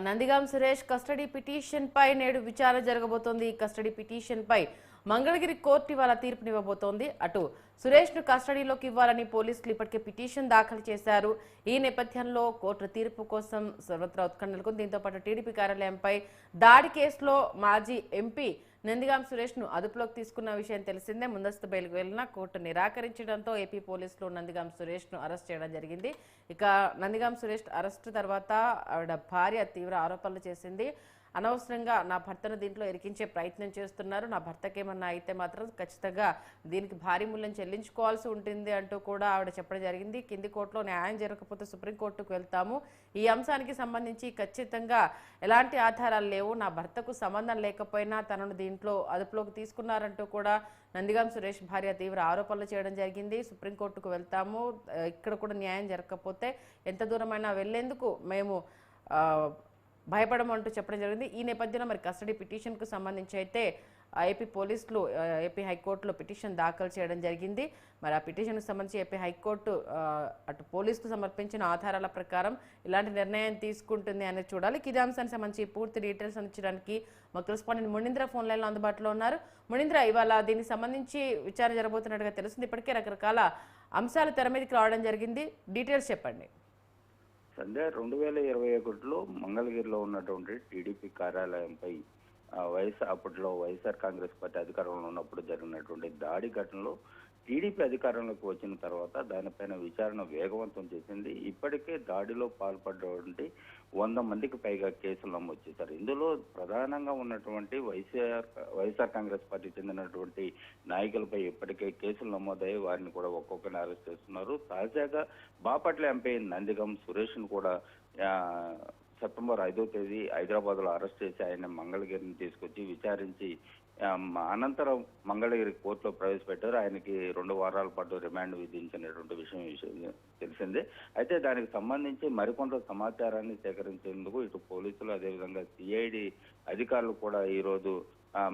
Nandigam Suresh custody petition పై నేడు విచారణ జరగబోతోంది. ఈ కస్టడీ పిటిషన్ పై మంగళగిరి కోర్టు ఇవాళ తీర్పునివ్వబోతోంది. అటు సురేష్ ను కస్టడీలోకి ఇవ్వాలని పోలీసులు ఇప్పటికే పిటిషన్ దాఖలు చేశారు. ఈ నేపథ్యంలో కోర్టు తీర్పు కోసం సర్వత్రా ఉత్కంఠ నెలకొంది. దీంతో పాటు టీడీపీ కార్యాలయంపై దాడి కేసులో మాజీ ఎంపీ నందిగాం సురేష్ ను అదుపులోకి తీసుకున్న విషయం తెలిసిందే. ముందస్తు బెయిల్కు వెళ్లిన కోర్టు నిరాకరించడంతో ఏపీ పోలీసులు నందిగాం సురేష్ ను అరెస్ట్ చేయడం జరిగింది. ఇక నందిగాం సురేష్ అరెస్టు తర్వాత ఆవిడ భార్య తీవ్ర ఆరోపణలు చేసింది. అనవసరంగా నా భర్తను దీంట్లో ఇరికించే ప్రయత్నం చేస్తున్నారు, నా భర్తకేమన్నా అయితే మాత్రం ఖచ్చితంగా దీనికి భారీ మూల్యం చెల్లించుకోవాల్సి ఉంటుంది అంటూ కూడా ఆవిడ చెప్పడం జరిగింది. కింది కోర్టులో న్యాయం జరగకపోతే సుప్రీంకోర్టుకు వెళ్తాము, ఈ అంశానికి సంబంధించి ఖచ్చితంగా ఎలాంటి ఆధారాలు లేవు, నా భర్తకు సంబంధం లేకపోయినా తనను దీంట్లో అదుపులోకి తీసుకున్నారంటూ కూడా నందిగాం సురేష్ భార్య తీవ్ర ఆరోపణలు చేయడం జరిగింది. సుప్రీంకోర్టుకు వెళ్తాము, ఇక్కడ కూడా న్యాయం జరగకపోతే ఎంత దూరమైనా వెళ్లేందుకు మేము భయపడమంటూ చెప్పడం జరిగింది. ఈ నేపథ్యంలో మరి కస్టడీ పిటిషన్కు సంబంధించి అయితే ఏపీ పోలీసులు ఏపీ హైకోర్టులో పిటిషన్ దాఖలు చేయడం జరిగింది. మరి ఆ పిటిషన్కు సంబంధించి ఏపీ హైకోర్టు అటు పోలీసుకు సమర్పించిన ఆధారాల ప్రకారం ఇలాంటి నిర్ణయం తీసుకుంటుంది అనేది చూడాలి. ఇదే అంశానికి సంబంధించి పూర్తి డీటెయిల్స్ అందించడానికి మా కరెస్పాండెంట్ మునీంద్ర ఫోన్ లైన్లో అందుబాటులో ఉన్నారు. మునీంద్ర, ఇవాళ దీనికి సంబంధించి విచారణ జరగబోతున్నట్టుగా తెలుస్తుంది. ఇప్పటికే రకరకాల అంశాలు తెర మీదకి రావడం జరిగింది. డీటెయిల్స్ చెప్పండి. సంధ్య 2021లో మంగళగిరిలో ఉన్నటువంటి టీడీపీ కార్యాలయంపై అప్పట్లో వైఎస్ఆర్ కాంగ్రెస్ పార్టీ అధికారంలో ఉన్నప్పుడు జరిగినటువంటి దాడి ఘటనలో టీడీపీ అధికారంలోకి వచ్చిన తర్వాత దానిపైన విచారణ వేగవంతం చేసింది. ఇప్పటికే దాడిలో పాల్పడ్డటువంటి 100 మందికి పైగా కేసులు నమోదు చేశారు. ఇందులో ప్రధానంగా ఉన్నటువంటి వైఎస్ఆర్ కాంగ్రెస్ పార్టీ చెందినటువంటి నాయకులపై ఇప్పటికే కేసులు నమోదయ్యి వారిని కూడా ఒక్కొక్కరిని అరెస్ట్ చేస్తున్నారు. తాజాగా బాపట్ల ఎంపీ నందిగం సురేష్ ను కూడా సెప్టెంబర్ 5వ తేదీ హైదరాబాద్ లో అరెస్ట్ చేసి ఆయన మంగళగిరిని తీసుకొచ్చి విచారించి అనంతరం మంగళగిరి కోర్టులో ప్రవేశపెట్టారు. ఆయనకి 2 వారాల పాటు రిమాండ్ విధించినటువంటి విషయం తెలిసిందే. అయితే దానికి సంబంధించి మరికొంత సమాచారాన్ని సేకరించేందుకు ఇటు పోలీసులు అదేవిధంగా సిఐడి అధికారులు కూడా ఈరోజు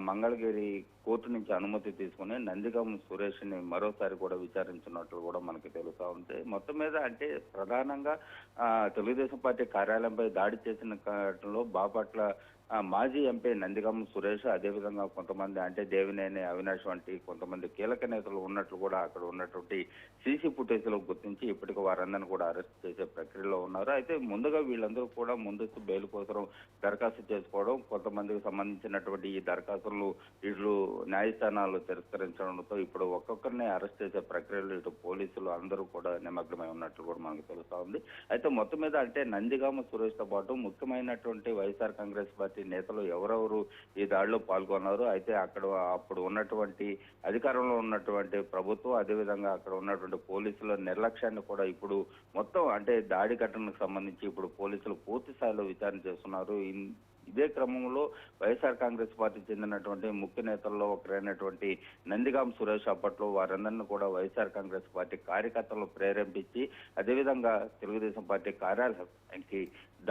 మంగళగిరి కోర్టు నుంచి అనుమతి తీసుకుని నందిగం సురేష్ ని మరోసారి కూడా విచారించినట్లు కూడా మనకి తెలుస్తా ఉంది. మొత్తం మీద అంటే ప్రధానంగా తెలుగుదేశం పార్టీ కార్యాలయంపై దాడి చేసిన ఘటనలో బాపట్ల మాజీ ఎంపీ నందిగం సురేష్ అదేవిధంగా కొంతమంది అంటే దేవినేని అవినాష్ వంటి కొంతమంది కీలక నేతలు ఉన్నట్లు కూడా అక్కడ ఉన్నటువంటి సీసీ ఫుటేజ్లో గుర్తించి ఇప్పటికి వారందరినీ కూడా అరెస్ట్ చేసే ప్రక్రియలో ఉన్నారు. అయితే ముందుగా వీళ్ళందరూ కూడా ముందస్తు బెయిల్ కోసం దరఖాస్తు చేసుకోవడం, కొంతమందికి సంబంధించినటువంటి ఈ దరఖాస్తులు ఇట్లు న్యాయస్థానాలు తిరస్కరించడంతో ఇప్పుడు ఒక్కొక్కరిని అరెస్ట్ చేసే ప్రక్రియలో ఇటు పోలీసులు అందరూ కూడా నిమగ్నమై ఉన్నట్లు కూడా మనకు తెలుస్తా ఉంది. అయితే మొత్తం మీద అంటే నందిగామ సురేష్ తో పాటు ముఖ్యమైనటువంటి వైఎస్ఆర్ కాంగ్రెస్ పార్టీ నేతలు ఎవరెవరు ఈ దాడిలో పాల్గొన్నారు, అయితే అప్పుడు ఉన్నటువంటి అధికారంలో ఉన్నటువంటి ప్రభుత్వం అదేవిధంగా అక్కడ ఉన్నటువంటి పోలీసుల నిర్లక్ష్యాన్ని కూడా ఇప్పుడు మొత్తం అంటే దాడి ఘటనకు సంబంధించి ఇప్పుడు పోలీసులు పూర్తి స్థాయిలో విచారణ చేస్తున్నారు. ఇదే క్రమంలో వైఎస్ఆర్ కాంగ్రెస్ పార్టీ చెందినటువంటి ముఖ్య నేతల్లో ఒకరైనటువంటి నందిగాం సురేష్ అప్పట్లో వారందరినీ కూడా వైఎస్ఆర్ కాంగ్రెస్ పార్టీ కార్యకర్తలను ప్రేరేపించి అదేవిధంగా తెలుగుదేశం పార్టీ కార్యాలయానికి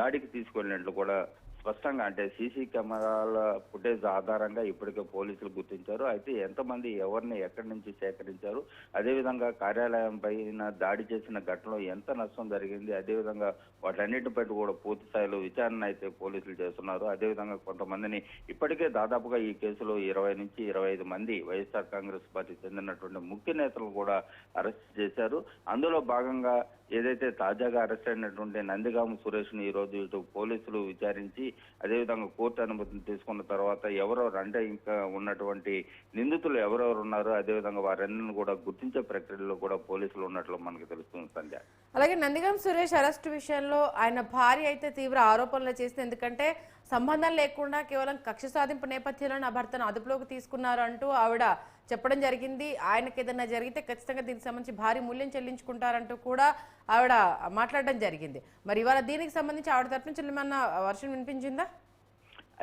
దాడికి తీసుకెళ్లినట్లు కూడా స్పష్టంగా అంటే సీసీ కెమెరాల ఫుటేజ్ ఆధారంగా ఇప్పటికే పోలీసులు గుర్తించారు. అయితే ఎంతమంది ఎవరిని ఎక్కడి నుంచి సేకరించారు, అదేవిధంగా కార్యాలయం పైన దాడి చేసిన ఘటనలో ఎంత నష్టం జరిగింది, అదేవిధంగా వాటన్నిటిపై కూడా పూర్తి స్థాయిలో విచారణ అయితే పోలీసులు చేస్తున్నారు. అదేవిధంగా కొంతమందిని ఇప్పటికే దాదాపుగా ఈ కేసులో 20 నుంచి 25 మంది వైఎస్ఆర్ కాంగ్రెస్ పార్టీ చెందినటువంటి ముఖ్య నేతలు కూడా అరెస్ట్ చేశారు. అందులో భాగంగా ఏదైతే తాజాగా అరెస్ట్ అయినటువంటి నందిగామ సురేష్ ని ఈ రోజు ఇటు పోలీసులు విచారించి అదేవిధంగా కోర్టు అనుమతిని తీసుకున్న తర్వాత ఎవరెవరు అంటే ఇంకా ఉన్నటువంటి నిందితులు ఎవరెవరు ఉన్నారో అదేవిధంగా వారందరినీ కూడా గుర్తించే ప్రక్రియలో కూడా పోలీసులు ఉన్నట్లు మనకు తెలుస్తుంది సంధ్య. అలాగే నందిగాం సురేష్ అరెస్ట్ విషయంలో ఆయన భార్య అయితే తీవ్ర ఆరోపణలు చేసింది. ఎందుకంటే సంబంధం లేకుండా కేవలం కక్ష సాధింపు నేపథ్యంలో నా భర్తను అదుపులోకి తీసుకున్నారు అంటూ ఆవిడ చెప్పడం జరిగింది. ఆయనకి ఏదైనా జరిగితే ఖచ్చితంగా దీనికి సంబంధించి భారీ మూల్యం చెల్లించుకుంటారంటూ కూడా ఆవిడ మాట్లాడడం జరిగింది. మరి ఇవాళ దీనికి సంబంధించి ఆవిడ తరపు నుంచి ఏమన్నా వర్షం వినిపించిందా?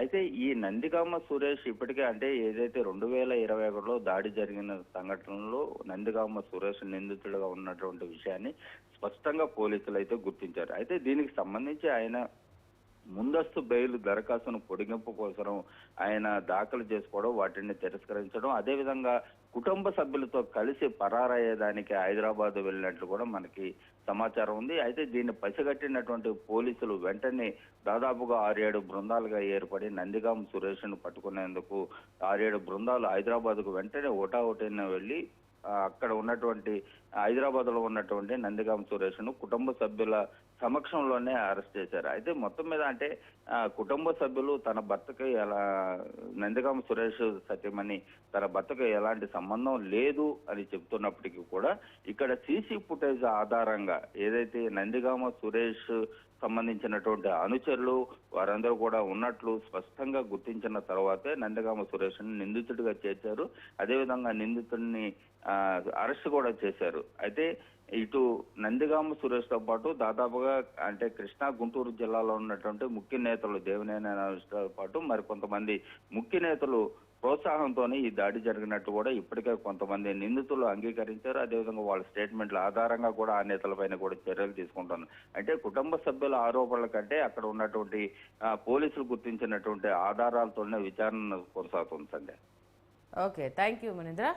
అయితే ఈ నందిగామ సురేష్ ఇప్పటికే అంటే ఏదైతే 2021లో దాడి జరిగిన సంఘటనలో నందిగామ సురేష్ నిందితుడుగా ఉన్నటువంటి విషయాన్ని స్పష్టంగా పోలీసులు అయితే గుర్తించారు. అయితే దీనికి సంబంధించి ఆయన ముందస్తు బెయిల్ దరఖాస్తును పొడిగింపు కోసం ఆయన దాఖలు చేసుకోవడం, వాటిని తిరస్కరించడం, అదేవిధంగా కుటుంబ సభ్యులతో కలిసి పరారయ్యేదానికి హైదరాబాద్ వెళ్ళినట్లు కూడా మనకి సమాచారం ఉంది. అయితే దీన్ని పసిగట్టినటువంటి పోలీసులు వెంటనే దాదాపుగా 6-7 బృందాలుగా ఏర్పడి నందిగాం సురేష్ను పట్టుకునేందుకు 6-7 బృందాలు హైదరాబాద్కు వెంటనే ఒకటేన వెళ్ళి అక్కడ ఉన్నటువంటి హైదరాబాద్ లో ఉన్నటువంటి నందిగాం సురేష్ను కుటుంబ సభ్యుల సమక్షంలోనే అరెస్ట్ చేశారు. అయితే మొత్తం మీద అంటే కుటుంబ సభ్యులు తన భర్తకి ఎలా నందిగాం సురేష్ సత్యమని తన భర్తకు ఎలాంటి సంబంధం లేదు అని చెప్తున్నప్పటికీ కూడా ఇక్కడ సీసీ ఫుటేజ్ ఆధారంగా ఏదైతే నందిగామ సురేష్ సంబంధించినటువంటి అనుచరులు వారందరూ కూడా ఉన్నట్లు స్పష్టంగా గుర్తించిన తర్వాతే నందిగామ సురేష్ని నిందితుడిగా చేర్చారు. అదేవిధంగా నిందితుడిని అరెస్ట్ కూడా చేశారు. అయితే ఇటు నందిగామ సురేష్ తో పాటు దాదాపుగా అంటే కృష్ణా గుంటూరు జిల్లాలో ఉన్నటువంటి ముఖ్య నేతలు దేవినేనితో పాటు మరికొంతమంది ముఖ్య నేతలు ప్రోత్సాహంతో ఈ దాడి జరిగినట్టు కూడా ఇప్పటికే కొంతమంది నిందితులు అంగీకరించారు. అదేవిధంగా వాళ్ళ స్టేట్మెంట్ల ఆధారంగా కూడా ఆ నేతలపైన కూడా చర్యలు తీసుకుంటున్నారు. అంటే కుటుంబ సభ్యుల ఆరోపణల కంటే అక్కడ ఉన్నటువంటి పోలీసులు గుర్తించినటువంటి ఆధారాలతోనే విచారణ కొనసాగుతుంది Sandhya. Okay, thank you Manindra.